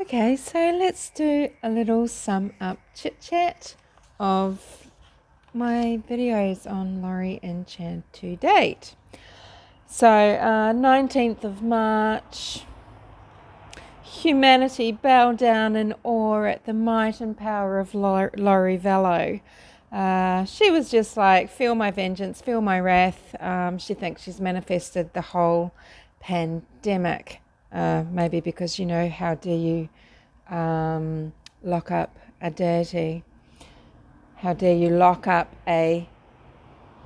Okay, so let's do a little sum up chit chat of my videos on Laurie and Chad to date. So 19th of March, humanity bow down in awe at the might and power of Laurie Vallow. She was just like, feel my vengeance, feel my wrath. She thinks she's manifested the whole pandemic. Maybe because, how dare you lock up a deity? How dare you lock up a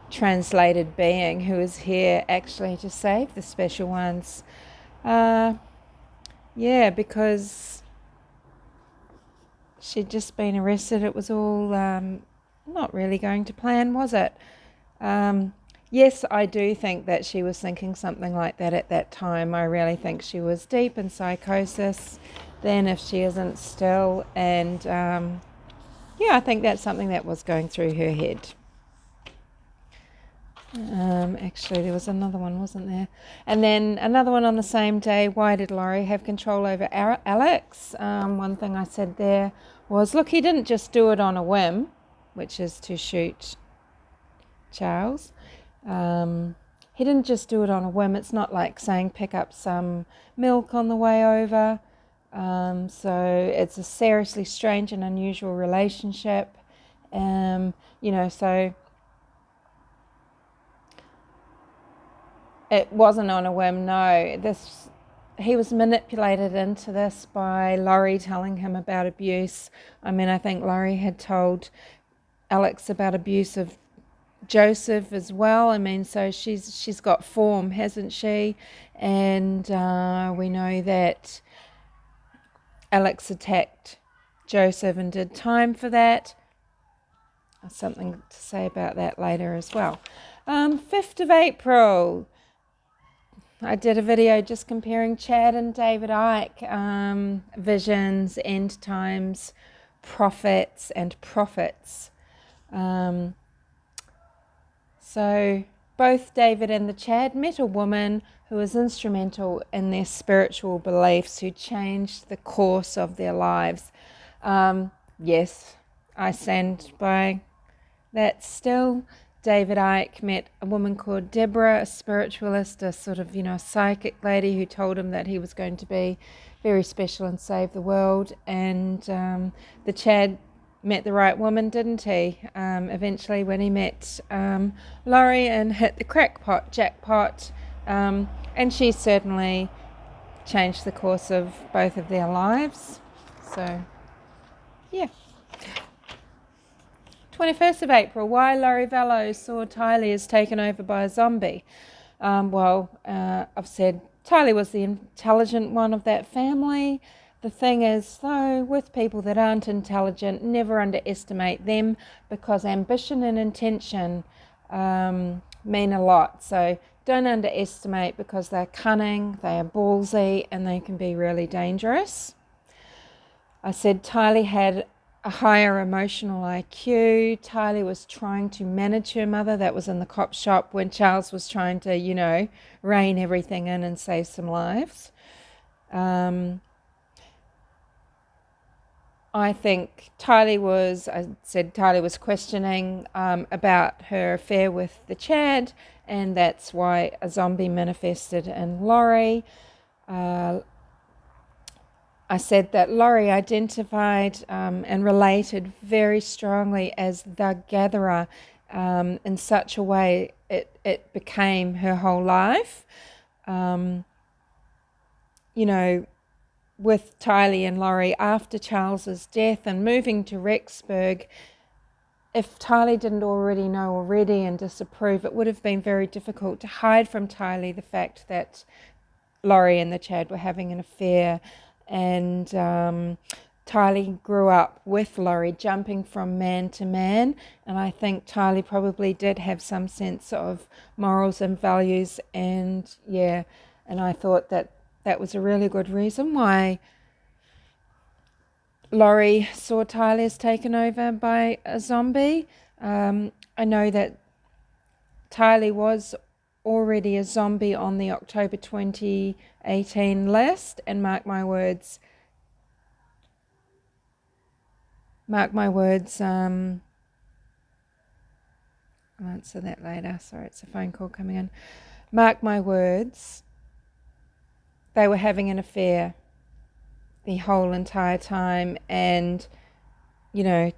translated being who is here actually to save the special ones? Because she'd just been arrested. It was all not really going to plan, was it? Yes, I do think that she was thinking something like that at that time. I really think she was deep in psychosis then, if she isn't still. And I think that's something that was going through her head. Actually, there was another one, wasn't there? And then another one on the same day. Why did Laurie have control over Alex? One thing I said there was, look, he didn't just do it on a whim, which is to shoot Charles. He didn't just do it on a whim. It's not like saying pick up some milk on the way over. So it's a seriously strange and unusual relationship. So it wasn't on a whim, no. He was manipulated into this by Laurie telling him about abuse. I think Laurie had told Alex about abuse of Joseph as well. So she's got form, hasn't she? And we know that Alex attacked Joseph and did time for that. Something to say about that later as well. 5th of April. I did a video just comparing Chad and David Icke, visions, end times, prophets and prophets. So both David and the Chad met a woman who was instrumental in their spiritual beliefs, who changed the course of their lives. Yes, I stand by that still. David Icke met a woman called Deborah, a spiritualist, a sort of, psychic lady who told him that he was going to be very special and save the world. And the Chad met the right woman, didn't he? Eventually when he met Laurie and hit the jackpot. And she certainly changed the course of both of their lives. So, yeah. 21st of April, why Laurie Vallow saw Tylee as taken over by a zombie. I've said Tylee was the intelligent one of that family. The thing is, though, with people that aren't intelligent, never underestimate them, because ambition and intention mean a lot. So don't underestimate, because they're cunning, they are ballsy, and they can be really dangerous. I said Tylee had a higher emotional IQ. Tylee was trying to manage her mother. That was in the cop shop when Charles was trying to, rein everything in and save some lives. I think Tylee was questioning about her affair with the Chad, and that's why a zombie manifested in Laurie. I said that Laurie identified and related very strongly as the gatherer, in such a way it became her whole life. With Tylee and Laurie after Charles's death and moving to Rexburg, if Tylee didn't already know and disapprove, it would have been very difficult to hide from Tylee the fact that Laurie and the Chad were having an affair. And Tylee grew up with Laurie, jumping from man to man, and I think Tylee probably did have some sense of morals and values, and I thought that was a really good reason why Laurie saw Tylee as taken over by a zombie. I know that Tylee was already a zombie on the October 2018 list, and mark my words, mark my words, I'll answer that later. Sorry, it's a phone call coming in. Mark my words, they were having an affair the whole entire time. And, you know,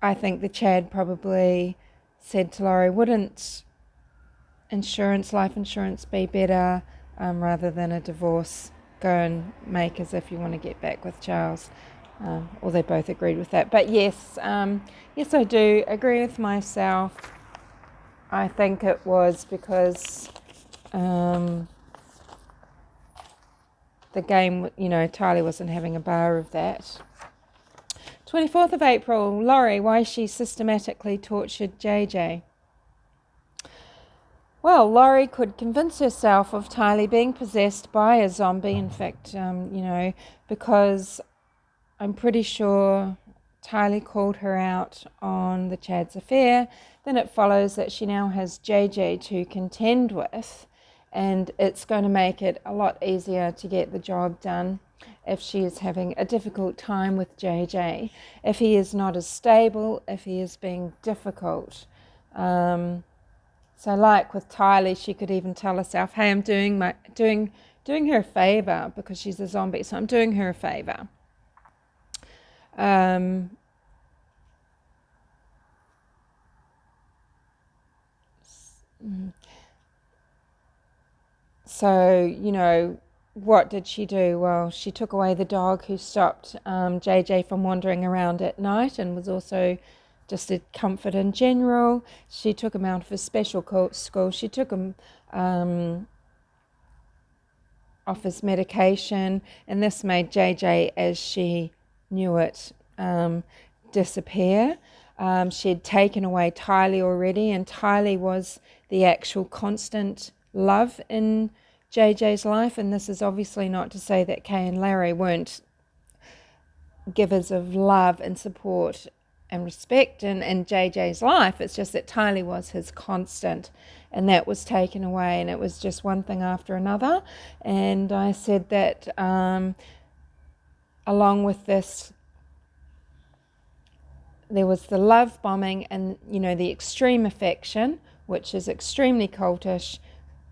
I think the Chad probably said to Laurie, wouldn't life insurance be better rather than a divorce? Go and make as if you want to get back with Charles. Or they both agreed with that. But yes, yes, I do agree with myself. I think it was because the game, Tylee wasn't having a bar of that. 24th of April, Laurie, why she systematically tortured JJ. Well, Laurie could convince herself of Tylee being possessed by a zombie. In fact, because I'm pretty sure Tylee called her out on the Chad's affair. Then it follows that she now has JJ to contend with, and it's going to make it a lot easier to get the job done if she is having a difficult time with JJ, if he is not as stable, if he is being difficult. So like with Tylee, she could even tell herself, hey, I'm doing her a favour because she's a zombie, so I'm doing her a favour. So, what did she do? Well, she took away the dog who stopped JJ from wandering around at night and was also just a comfort in general. She took him out of his special school. She took him off his medication, and this made JJ, as she knew it, disappear. She had taken away Tylee already, and Tylee was the actual constant love in JJ's life. And this is obviously not to say that Kay and Larry weren't givers of love and support and respect in JJ's life. It's just that Tylee was his constant, and that was taken away, and it was just one thing after another. And I said that along with this, there was the love bombing and, the extreme affection, which is extremely cultish.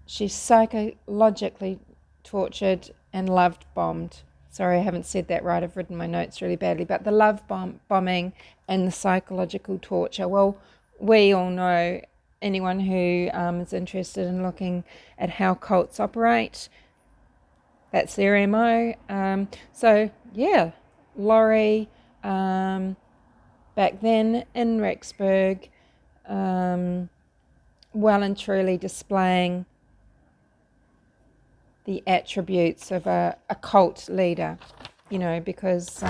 She's psychologically tortured and love bombed. Sorry, I haven't said that right. I've written my notes really badly. But the love bombing and the psychological torture. Well, we all know, anyone who is interested in looking at how cults operate, that's their MO. So, yeah, Laurie, back then in Rexburg, well and truly displaying the attributes of a cult leader, because,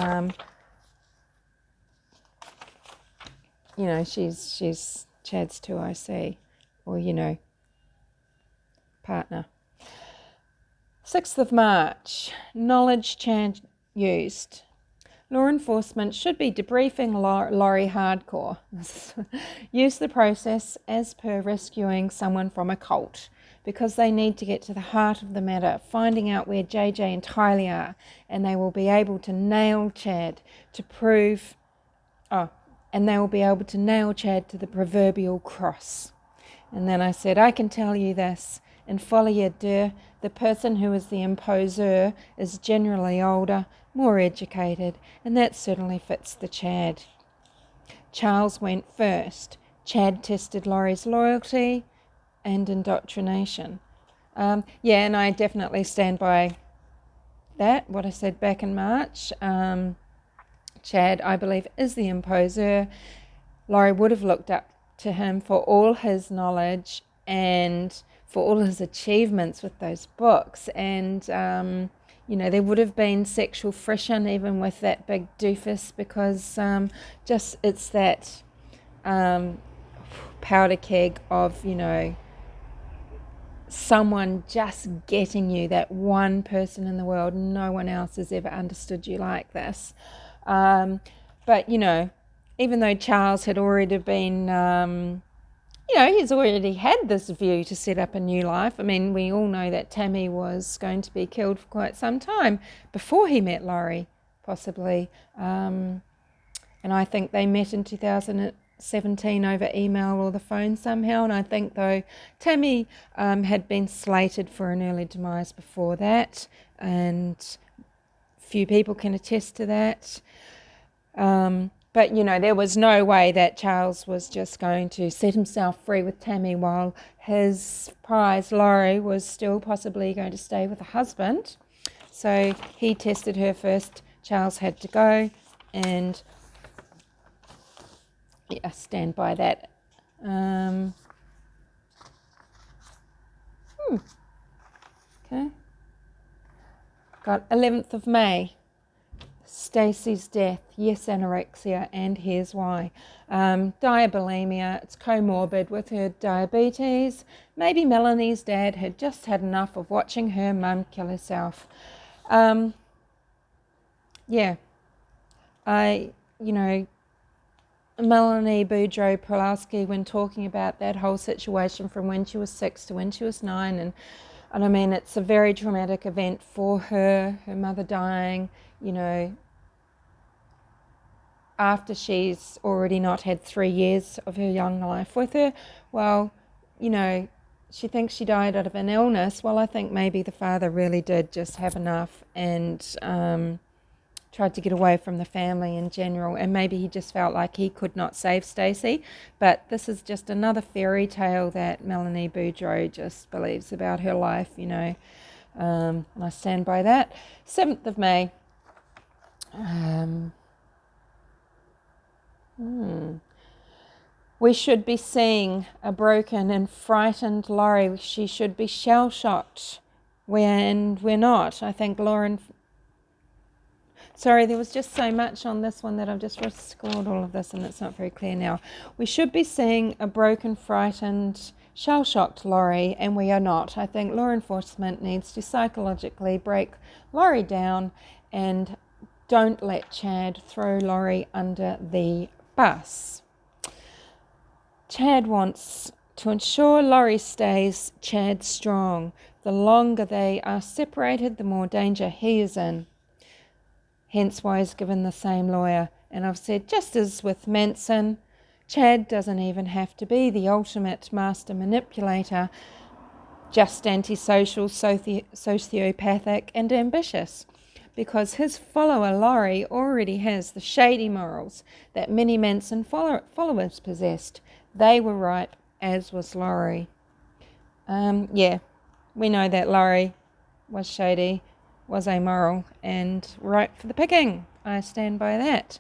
she's Chad's 2IC, or, partner. 6th of March, knowledge Chad used. Law enforcement should be debriefing Laurie hardcore. Use the process as per rescuing someone from a cult, because they need to get to the heart of the matter, finding out where JJ and Tylee are, and they will be able to nail Chad to the proverbial cross. And then I said, I can tell you this, in folie, deux, the person who is the imposeur is generally older, more educated, and that certainly fits the Chad. Charles went first. Chad tested Laurie's loyalty and indoctrination. And I definitely stand by that, what I said back in March. Chad, I believe, is the imposer. Laurie would have looked up to him for all his knowledge and for all his achievements with those books. And, there would have been sexual friction even with that big doofus, because it's that powder keg of, someone just getting you, that one person in the world. No one else has ever understood you like this. But, even though Charles had already been, he's already had this view to set up a new life. I mean, we all know that Tammy was going to be killed for quite some time before he met Laurie, possibly. And And I think they met in 2017 over email or the phone somehow. And I think, though, Tammy had been slated for an early demise before that, and few people can attest to that. But, there was no way that Charles was just going to set himself free with Tammy while his prize, Laurie, was still possibly going to stay with a husband. So he tested her first. Charles had to go, and I stand by that. Okay. Got 11th of May. Staceys' death, yes, anorexia, and here's why. Diabulimia, it's comorbid with her diabetes. Maybe Melanie's dad had just had enough of watching her mum kill herself. Melanie Boudreau-Pulowski, when talking about that whole situation from when she was 6 to when she was 9, and I mean, it's a very traumatic event for her mother dying, after she's already not had 3 years of her young life with her. Well, she thinks she died out of an illness. Well, I think maybe the father really did just have enough and tried to get away from the family in general, and maybe he just felt like he could not save Stacey. But this is just another fairy tale that Melanie Boudreau just believes about her life, and I stand by that. 7th of May. We should be seeing a broken and frightened Laurie. She should be shell-shocked, and we're not. I think Lauren... Sorry, there was just so much on this one that I've just scrolled all of this and it's not very clear now. We should be seeing a broken, frightened, shell-shocked Laurie, and we are not. I think law enforcement needs to psychologically break Laurie down and don't let Chad throw Laurie under the bus. Chad wants to ensure Laurie stays Chad strong. The longer they are separated, the more danger he is in. Hence why he's given the same lawyer. And I've said, just as with Manson, Chad doesn't even have to be the ultimate master manipulator, just antisocial, sociopathic and ambitious, because his follower Laurie already has the shady morals that many Manson followers possessed. They were ripe, as was Laurie. We know that Laurie was shady, was amoral, and ripe for the picking. I stand by that.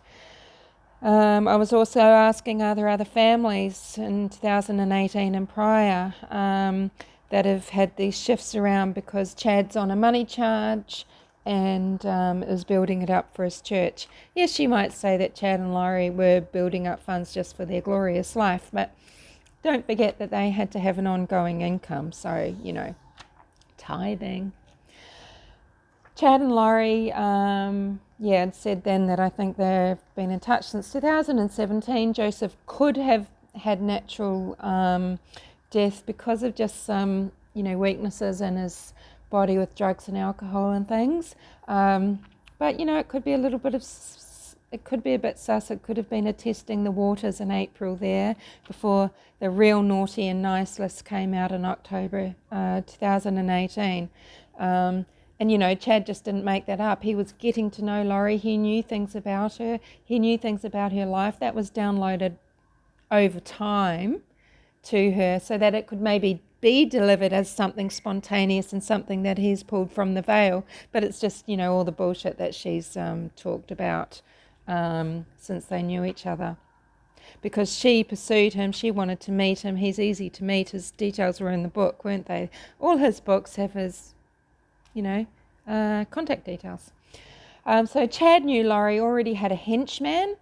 I was also asking, are there other families in 2018 and prior that have had these shifts around because Chad's on a money charge and is building it up for his church? Yes, you might say that Chad and Laurie were building up funds just for their glorious life, but don't forget that they had to have an ongoing income, so, tithing. Chad and Laurie, had said then that I think they've been in touch since 2017. Joseph could have had natural death because of just some, weaknesses in his body with drugs and alcohol and things. But, it could be a little bit of, it could be a bit sus. It could have been a testing the waters in April there before the real naughty and nice list came out in October 2018. And, Chad just didn't make that up. He was getting to know Laurie. He knew things about her. He knew things about her life. That was downloaded over time to her so that it could maybe be delivered as something spontaneous and something that he's pulled from the veil. But it's just, all the bullshit that she's talked about since they knew each other. Because she pursued him, she wanted to meet him. He's easy to meet. His details were in the book, weren't they? All his books have his contact details. So Chad knew Laurie already had a henchman.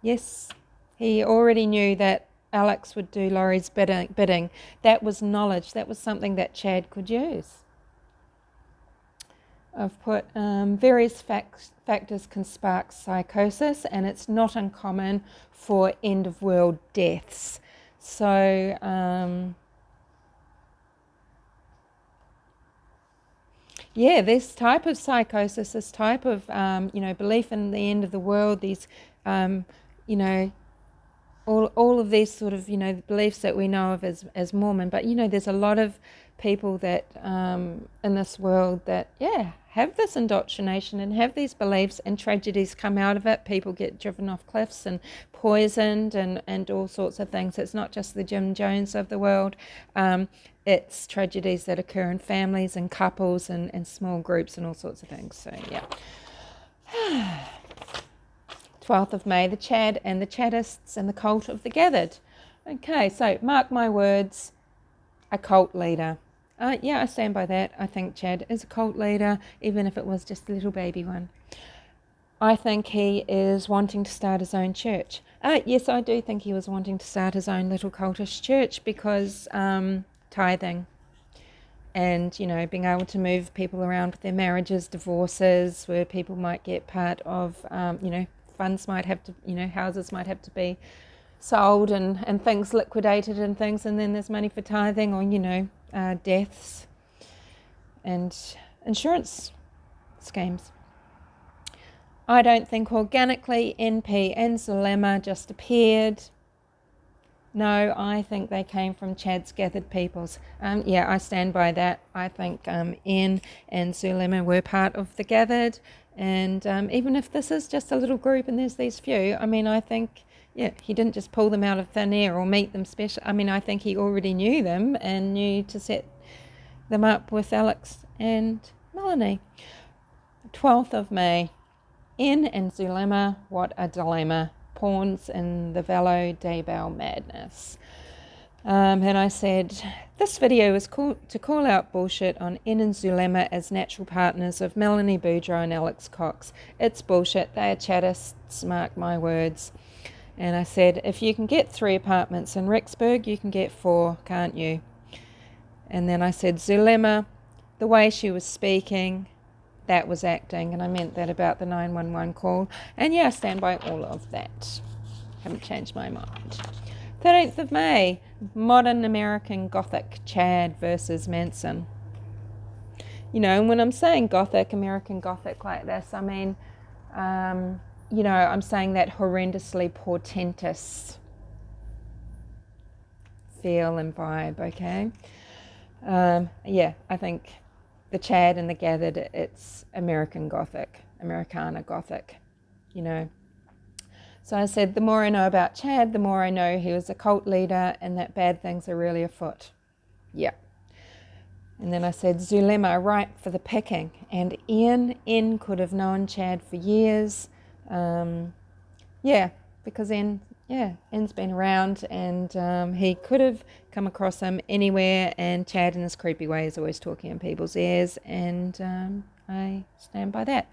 Yes, he already knew that Alex would do Laurie's bidding. That was knowledge. That was something that Chad could use. I've put various factors can spark psychosis, and it's not uncommon for end-of-world deaths. So... this type of psychosis, this type of, belief in the end of the world, these, you know, all of these sort of, beliefs that we know of as Mormon. But, there's a lot of people that in this world that, have this indoctrination and have these beliefs, and tragedies come out of it. People get driven off cliffs and poisoned and all sorts of things. It's not just the Jim Jones of the world. It's tragedies that occur in families and couples and small groups and all sorts of things. So, yeah. 12th of May, the Chad and the Chadists and the cult of the gathered. Okay, so mark my words, a cult leader. I stand by that. I think Chad is a cult leader, even if it was just a little baby one. I think he is wanting to start his own church. Yes, I do think he was wanting to start his own little cultish church because tithing and, being able to move people around with their marriages, divorces, where people might get part of, funds might have to, houses might have to be sold and things liquidated and things, and then there's money for tithing or, deaths and insurance schemes. I don't think organically NP and Zulema just appeared. No, I think they came from Chad's gathered peoples. I stand by that. I think En and Zulema were part of the gathered, and even if this is just a little group and there's these few, I think, he didn't just pull them out of thin air or meet them special. I think he already knew them and knew to set them up with Alex and Melanie. 12th of May, En and Zulema, what a dilemma. Pawns in the Velo Daybell madness. And I said, this video is to call out bullshit on En and Zulema as natural partners of Melanie Boudreau and Alex Cox. It's bullshit. They are chatists, mark my words. And I said, if you can get 3 apartments in Rexburg, you can get 4, can't you? And then I said, Zulema, the way she was speaking, that was acting, and I meant that about the 911 call. And I stand by all of that. Haven't changed my mind. 13th of May, modern American Gothic, Chad versus Manson. And when I'm saying Gothic, American Gothic like this, I'm saying that horrendously portentous feel and vibe, okay? I think the Chad and the gathered, it's American Gothic, Americana Gothic, So I said, the more I know about Chad, the more I know he was a cult leader and that bad things are really afoot. Yeah. And then I said, Zulema, ripe for the picking. And En could have known Chad for years. Because En's been around and he could have come across him anywhere, and Chad in his creepy way is always talking in people's ears, and I stand by that.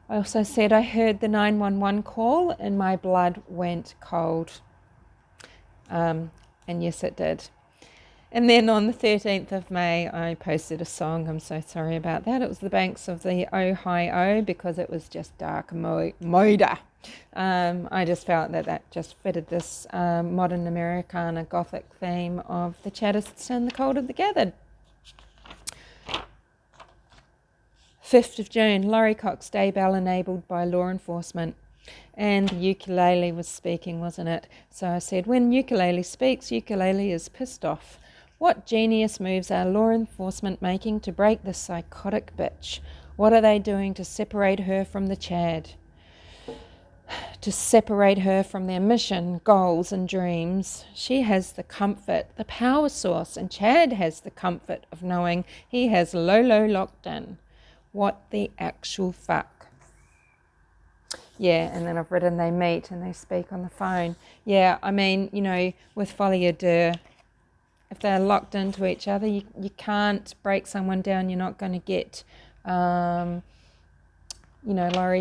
I also said I heard the 911 call and my blood went cold. And yes, it did. And then on the 13th of May, I posted a song. I'm so sorry about that. It was the banks of the Ohio because it was just dark moida. I just felt that just fitted this modern Americana Gothic theme of the Chadists and the cult of the gathered. 5th of June, Laurie Cox Daybell enabled by law enforcement. And the ukulele was speaking, wasn't it? So I said, when ukulele speaks, ukulele is pissed off. What genius moves are law enforcement making to break this psychotic bitch? What are they doing to separate her from the Chad? To separate her from their mission, goals and dreams. She has the comfort, the power source, and Chad has the comfort of knowing he has Lolo locked in. What the actual fuck? And then I've written they meet and they speak on the phone. With folie, deux, if they're locked into each other, you can't break someone down. You're not going to get, Laurie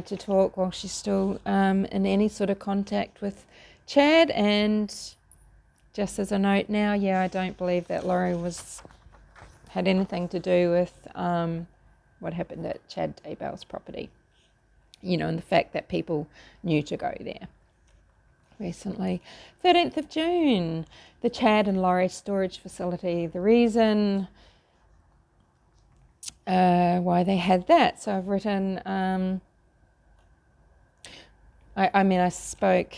to talk while she's still in any sort of contact with Chad. And just as a note now, I don't believe that Laurie had anything to do with what happened at Chad Daybell's property. And the fact that people knew to go there recently. 13th of June, the Chad and Laurie storage facility. The reason why they had that. So I've written, I spoke,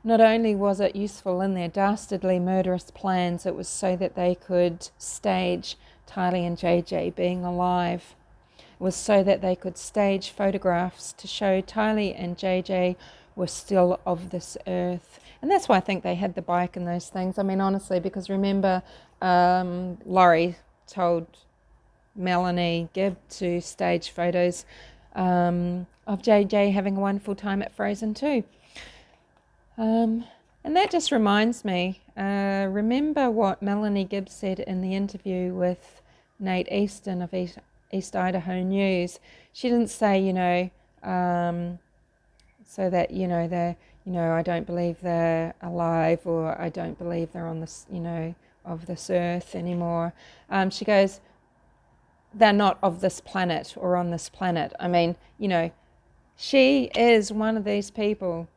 not only was it useful in their dastardly murderous plans, it was so that they could stage Tylee and JJ being alive. It was so that they could stage photographs to show Tylee and JJ were still of this earth. And that's why I think they had the bike and those things. I mean, honestly, because remember, Laurie told Melanie Gibb to stage photos of JJ having a wonderful time at Frozen too. And that just reminds me, remember what Melanie Gibb said in the interview with Nate Easton of East Idaho News. She didn't say, so that, I don't believe they're alive, or I don't believe they're on this, of this earth anymore. She goes, they're not of this planet or on this planet. I mean, she is one of these people.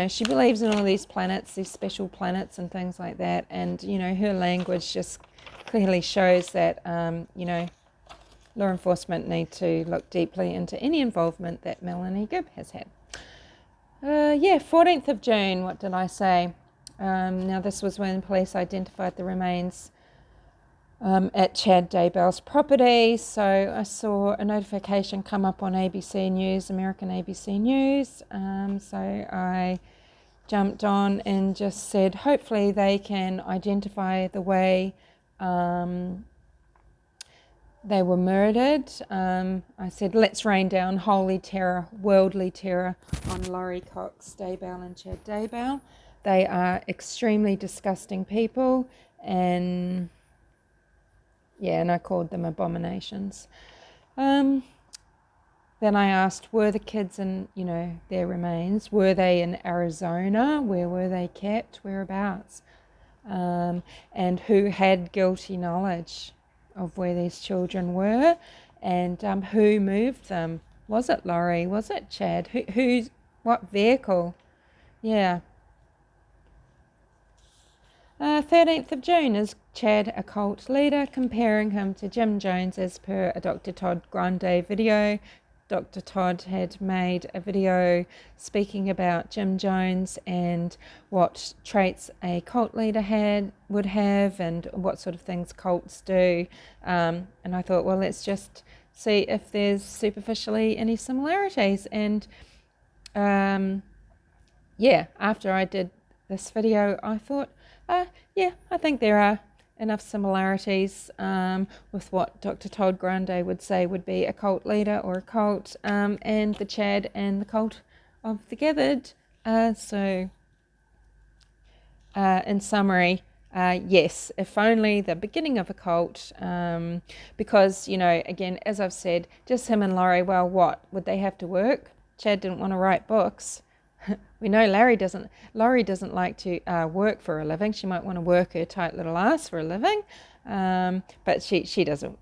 She believes in all these planets, these special planets and things like that. And, her language just clearly shows that, law enforcement need to look deeply into any involvement that Melanie Gibb has had. 14th of June, what did I say? Now, this was when police identified the remains at Chad Daybell's property. So I saw a notification come up on ABC News, American ABC News. So I jumped on and just said, hopefully they can identify the way they were murdered. I said, let's rain down holy terror, worldly terror on Laurie Cox Daybell and Chad Daybell. They are extremely disgusting people, and I called them abominations. Then I asked, were the kids in, their remains, were they in Arizona? Where were they kept? Whereabouts? And who had guilty knowledge of where these children were, and who moved them? Was it Laurie? Was it Chad? What vehicle? Yeah. 13th of June, is Chad a cult leader? Comparing him to Jim Jones as per a Dr. Todd Grande video. Dr. Todd had made a video speaking about Jim Jones and what traits a cult leader would have, and what sort of things cults do. And I thought, well, let's just see if there's superficially any similarities. And after I did this video, I thought, I think there are enough similarities with what Dr. Todd Grande would say would be a cult leader or a cult, and the Chad and the cult of the gathered. So in summary, yes, if only the beginning of a cult, because, again, as I've said, just him and Laurie, well, what? Would they have to work? Chad didn't want to write books. We know Laurie doesn't like to work for a living. She might want to work her tight little ass for a living, but she doesn't.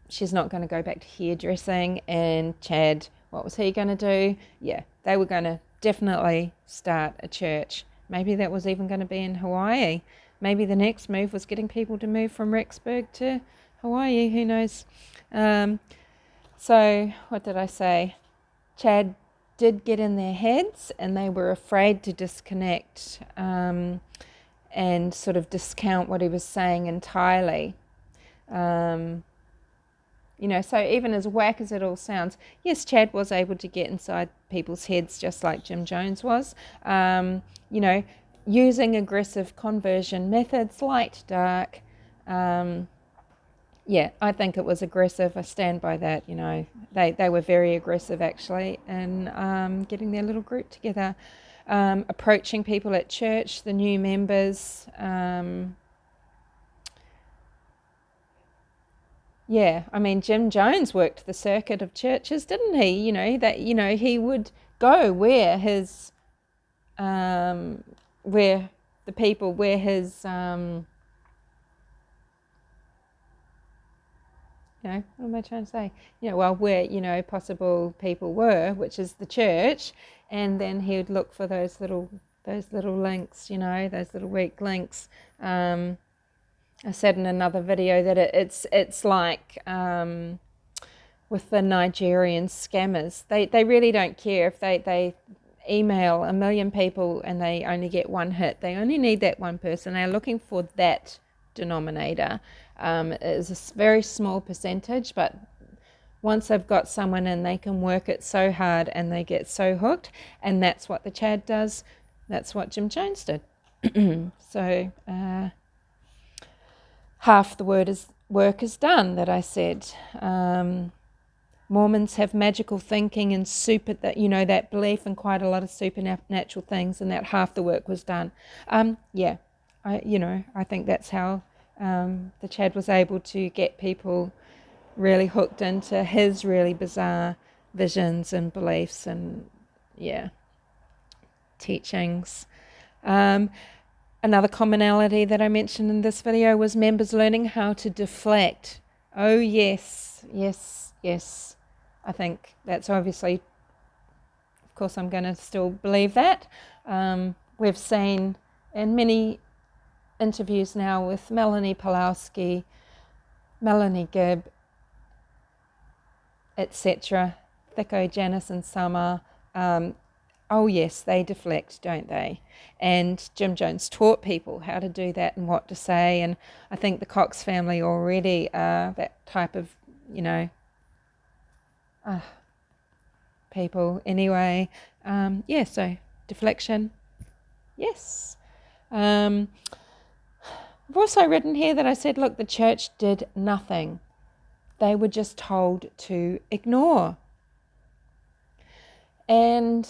She's not going to go back to hairdressing. And Chad, what was he going to do? Yeah, they were going to definitely start a church. Maybe that was even going to be in Hawaii. Maybe the next move was getting people to move from Rexburg to Hawaii. Who knows? So what did I say? Chad did get in their heads, and they were afraid to disconnect and sort of discount what he was saying entirely. So even as whack as it all sounds, yes, Chad was able to get inside people's heads just like Jim Jones was, using aggressive conversion methods, light, dark. I think it was aggressive. I stand by that. They were very aggressive, actually, in getting their little group together, approaching people at church, the new members. Jim Jones worked the circuit of churches, didn't he? He would go where his, where the people, where his, what am I trying to say? Where, possible people were, which is the church, and then he would look for those little links, those little weak links. I said in another video that it's like with the Nigerian scammers. They really don't care if they email a million people and they only get one hit. They only need that one person. They're looking for that denominator. It's a very small percentage, but once they've got someone in, they can work it so hard and they get so hooked. And that's what the Chad does. That's what Jim Jones did. So half the work is done that I said. Mormons have magical thinking and that belief in quite a lot of supernatural things, and that half the work was done. I think that's how the Chad was able to get people really hooked into his really bizarre visions and beliefs and teachings. Another commonality that I mentioned in this video was members learning how to deflect. Oh yes. I think that's obviously, of course, I'm going to still believe that. We've seen in many interviews now with Melanie Pulowski, Melanie Gibb, etc., Thicko, Janice and Summer. Oh yes, they deflect, don't they? And Jim Jones taught people how to do that and what to say. And I think the Cox family already are that type of, people anyway. So deflection, yes. I've also written here that I said, look, the church did nothing. They were just told to ignore. And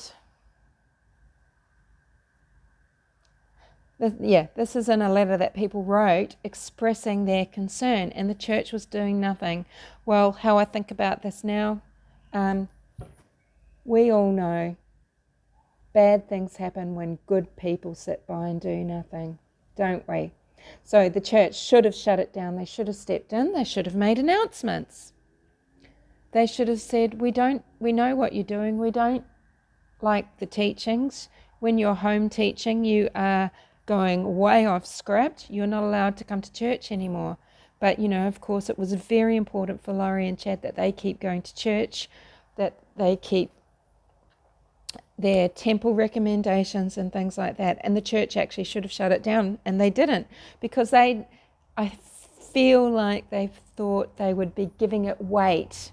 this is in a letter that people wrote expressing their concern, and the church was doing nothing. Well, how I think about this now, we all know bad things happen when good people sit by and do nothing, don't we? So the church should have shut it down. They should have stepped in. They should have made announcements. They should have said, we know what you're doing. We don't like the teachings. When you're home teaching, you are going way off script. You're not allowed to come to church anymore. But, of course, it was very important for Laurie and Chad that they keep going to church, that they keep their temple recommendations and things like that. And the church actually should have shut it down, and they didn't, because I feel like they thought they would be giving it weight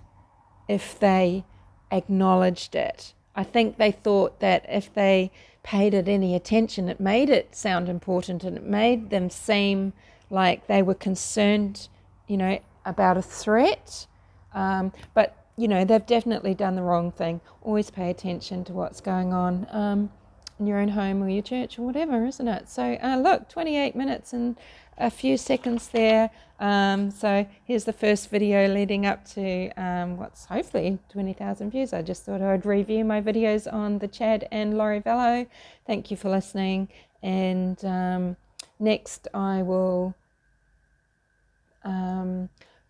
if they acknowledged it. I think they thought that if they paid it any attention, it made it sound important, and it made them seem like they were concerned, about a threat. But they've definitely done the wrong thing. Always pay attention to what's going on in your own home or your church or whatever, isn't it? So look, 28 minutes and a few seconds there. So here's the first video leading up to what's hopefully 20,000 views. I just thought I'd review my videos on the Chad and Laurie Vello. Thank you for listening. And next I will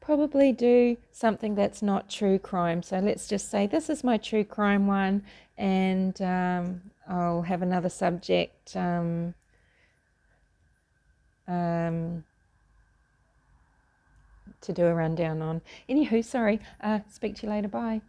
probably do something that's not true crime. So let's just say this is my true crime one, and I'll have another subject to do a rundown on. Anywho, sorry. Speak to you later. Bye.